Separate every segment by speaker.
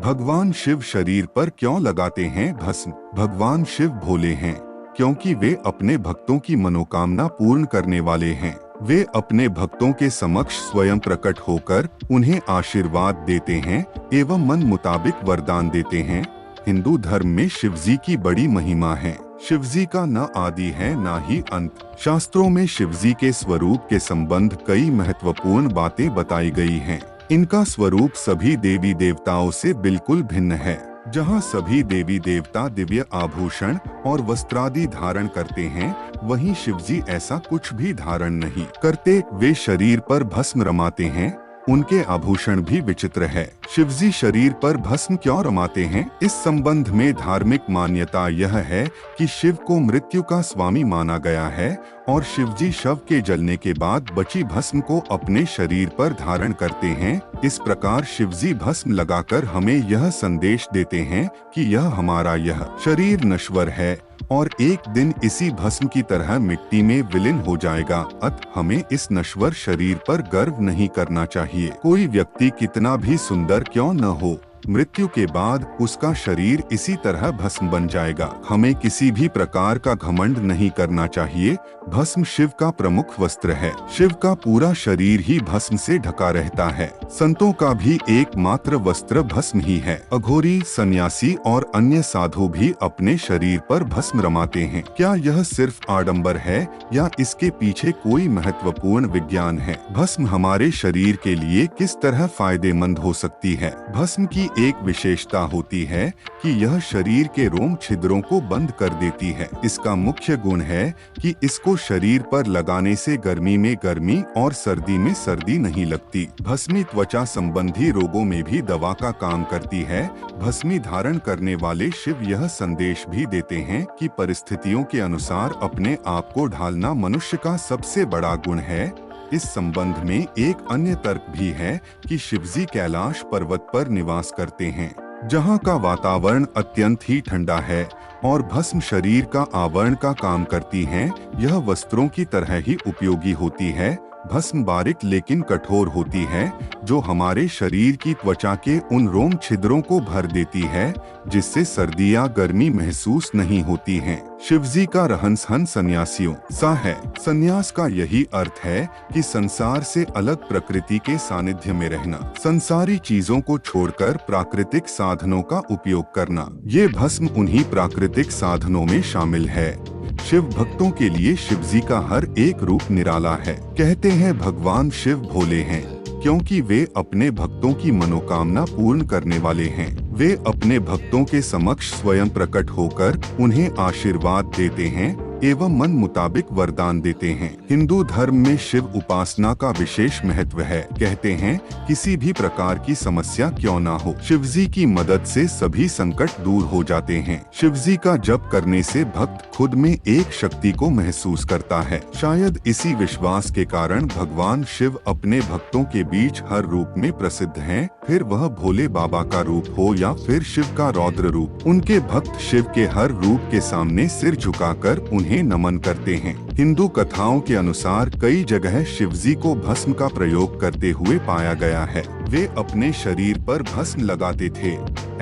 Speaker 1: भगवान शिव शरीर पर क्यों लगाते हैं भस्म? भगवान शिव भोले हैं क्योंकि वे अपने भक्तों की मनोकामना पूर्ण करने वाले हैं। वे अपने भक्तों के समक्ष स्वयं प्रकट होकर उन्हें आशीर्वाद देते हैं एवं मन मुताबिक वरदान देते हैं। हिंदू धर्म में शिवजी की बड़ी महिमा है। शिवजी का न आदि है न ही अंत। शास्त्रों में शिवजी के स्वरूप के संबंध कई महत्वपूर्ण बातें बताई गई हैं। इनका स्वरूप सभी देवी देवताओं से बिल्कुल भिन्न है। जहाँ सभी देवी देवता दिव्य आभूषण और वस्त्रादि धारण करते हैं, वहीं शिवजी ऐसा कुछ भी धारण नहीं करते। वे शरीर पर भस्म रमाते हैं। उनके आभूषण भी विचित्र है। शिवजी शरीर पर भस्म क्यों रमाते हैं? इस संबंध में धार्मिक मान्यता यह है कि शिव को मृत्यु का स्वामी माना गया है और शिवजी शव के जलने के बाद बची भस्म को अपने शरीर पर धारण करते हैं। इस प्रकार शिवजी भस्म लगाकर हमें यह संदेश देते हैं कि यह हमारा यह शरीर नश्वर है और एक दिन इसी भस्म की तरह मिट्टी में विलीन हो जाएगा। अतः हमें इस नश्वर शरीर पर गर्व नहीं करना चाहिए। कोई व्यक्ति कितना भी सुंदर क्यों न हो, मृत्यु के बाद उसका शरीर इसी तरह भस्म बन जाएगा। हमें किसी भी प्रकार का घमंड नहीं करना चाहिए। भस्म शिव का प्रमुख वस्त्र है। शिव का पूरा शरीर ही भस्म से ढका रहता है। संतों का भी एकमात्र वस्त्र भस्म ही है। अघोरी, सन्यासी और अन्य साधु भी अपने शरीर पर भस्म रमाते हैं। क्या यह सिर्फ आडंबर है या इसके पीछे कोई महत्वपूर्ण विज्ञान है? भस्म हमारे शरीर के लिए किस तरह फायदेमंद हो सकती है? भस्म की एक विशेषता होती है कि यह शरीर के रोम छिद्रों को बंद कर देती है। इसका मुख्य गुण है कि इसको शरीर पर लगाने से गर्मी में गर्मी और सर्दी में सर्दी नहीं लगती। भस्मी त्वचा संबंधी रोगों में भी दवा का काम करती है। भस्मी धारण करने वाले शिव यह संदेश भी देते हैं कि परिस्थितियों के अनुसार अपने आप को ढालना मनुष्य का सबसे बड़ा गुण है। इस संबंध में एक अन्य तर्क भी है कि शिवजी कैलाश पर्वत पर निवास करते हैं, जहां का वातावरण अत्यंत ही ठंडा है और भस्म शरीर का आवरण का काम करती हैं। यह वस्त्रों की तरह ही उपयोगी होती है। भस्म बारीक लेकिन कठोर होती है, जो हमारे शरीर की त्वचा के उन रोम छिद्रों को भर देती है जिससे सर्दी या गर्मी महसूस नहीं होती है। शिवजी का रहन सहन सन्यासियों सा है। संन्यास का यही अर्थ है कि संसार से अलग प्रकृति के सानिध्य में रहना, संसारी चीजों को छोड़कर प्राकृतिक साधनों का उपयोग करना। ये भस्म उन्हीं प्राकृतिक साधनों में शामिल है। शिव भक्तों के लिए शिवजी का हर एक रूप निराला है। कहते हैं भगवान शिव भोले हैं क्योंकि वे अपने भक्तों की मनोकामना पूर्ण करने वाले हैं। वे अपने भक्तों के समक्ष स्वयं प्रकट होकर उन्हें आशीर्वाद देते हैं एवं मन मुताबिक वरदान देते हैं। हिंदू धर्म में शिव उपासना का विशेष महत्व है। कहते हैं किसी भी प्रकार की समस्या क्यों ना हो, शिवजी की मदद से सभी संकट दूर हो जाते हैं। शिवजी का जप करने से भक्त खुद में एक शक्ति को महसूस करता है। शायद इसी विश्वास के कारण भगवान शिव अपने भक्तों के बीच हर रूप में प्रसिद्ध हैं। फिर वह भोले बाबा का रूप हो या फिर शिव का रौद्र रूप, उनके भक्त शिव के हर रूप के सामने सिर झुकाकर उन्हें नमन करते हैं। हिंदू कथाओं के अनुसार कई जगह शिवजी को भस्म का प्रयोग करते हुए पाया गया है। वे अपने शरीर पर भस्म लगाते थे,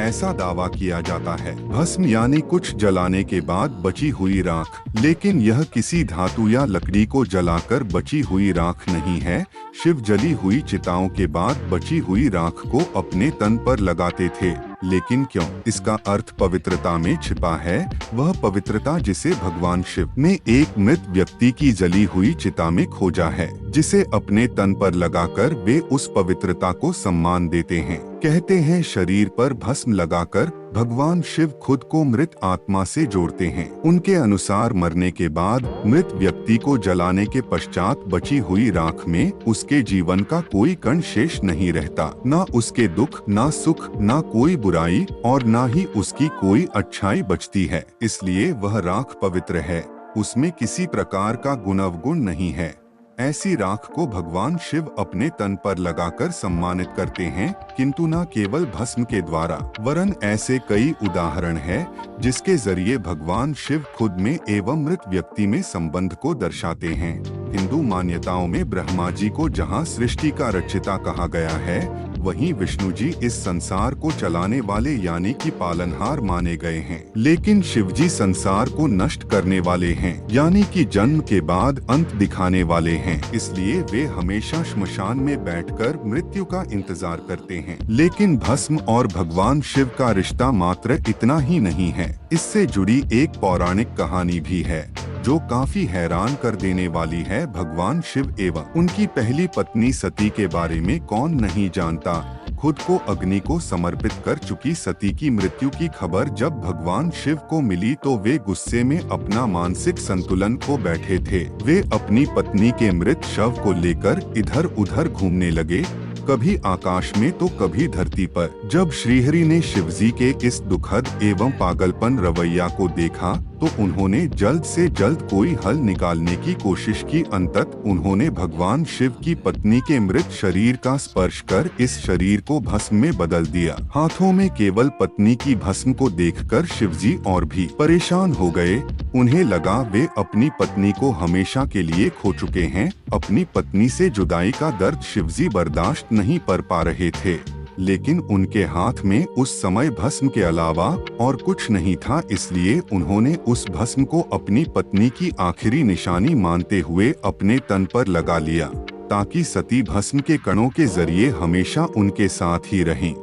Speaker 1: ऐसा दावा किया जाता है। भस्म यानी कुछ जलाने के बाद बची हुई राख, लेकिन यह किसी धातु या लकड़ी को जलाकर बची हुई राख नहीं है। शिव जली हुई चिताओं के बाद बची हुई राख को अपने तन पर लगाते थे। लेकिन क्यों? इसका अर्थ पवित्रता में छिपा है। वह पवित्रता जिसे भगवान शिव ने एक मृत व्यक्ति की जली हुई चिता में खोजा है, जिसे अपने तन पर लगाकर वे उस पवित्रता को सम्मान देते हैं। कहते हैं शरीर पर भस्म लगाकर भगवान शिव खुद को मृत आत्मा से जोड़ते हैं। उनके अनुसार मरने के बाद मृत व्यक्ति को जलाने के पश्चात बची हुई राख में उसके जीवन का कोई कण शेष नहीं रहता। ना उसके दुख, ना सुख, ना कोई बुराई और ना ही उसकी कोई अच्छाई बचती है। इसलिए वह राख पवित्र है, उसमें किसी प्रकार का गुणावगुण नहीं है। ऐसी राख को भगवान शिव अपने तन पर लगाकर सम्मानित करते हैं, किंतु न केवल भस्म के द्वारा, वरन ऐसे कई उदाहरण हैं जिसके जरिए भगवान शिव खुद में एवं मृत व्यक्ति में संबंध को दर्शाते हैं। हिंदू मान्यताओं में ब्रह्मा जी को जहाँ सृष्टि का रचयिता कहा गया है, वहीं विष्णु जी इस संसार को चलाने वाले यानी कि पालनहार माने गए हैं। लेकिन शिव जी संसार को नष्ट करने वाले हैं, यानी कि जन्म के बाद अंत दिखाने वाले हैं। इसलिए वे हमेशा श्मशान में बैठकर मृत्यु का इंतजार करते हैं। लेकिन भस्म और भगवान शिव का रिश्ता मात्र इतना ही नहीं है, इससे जुड़ी एक पौराणिक कहानी भी है जो काफी हैरान कर देने वाली है। भगवान शिव एवं उनकी पहली पत्नी सती के बारे में कौन नहीं जानता। खुद को अग्नि को समर्पित कर चुकी सती की मृत्यु की खबर जब भगवान शिव को मिली तो वे गुस्से में अपना मानसिक संतुलन खो बैठे थे। वे अपनी पत्नी के मृत शव को लेकर इधर उधर घूमने लगे, कभी आकाश में तो कभी धरती पर। जब श्रीहरि ने शिवजी के इस दुखद एवं पागलपन रवैया को देखा तो उन्होंने जल्द से जल्द कोई हल निकालने की कोशिश की। अंततः उन्होंने भगवान शिव की पत्नी के मृत शरीर का स्पर्श कर इस शरीर को भस्म में बदल दिया। हाथों में केवल पत्नी की भस्म को देखकर शिवजी और भी परेशान हो गए। उन्हें लगा वे अपनी पत्नी को हमेशा के लिए खो चुके हैं। अपनी पत्नी से जुदाई का दर्द शिवजी बर्दाश्त नहीं कर पा रहे थे, लेकिन उनके हाथ में उस समय भस्म के अलावा और कुछ नहीं था। इसलिए उन्होंने उस भस्म को अपनी पत्नी की आखिरी निशानी मानते हुए अपने तन पर लगा लिया, ताकि सती भस्म के कणों के जरिए हमेशा उनके साथ ही रहें।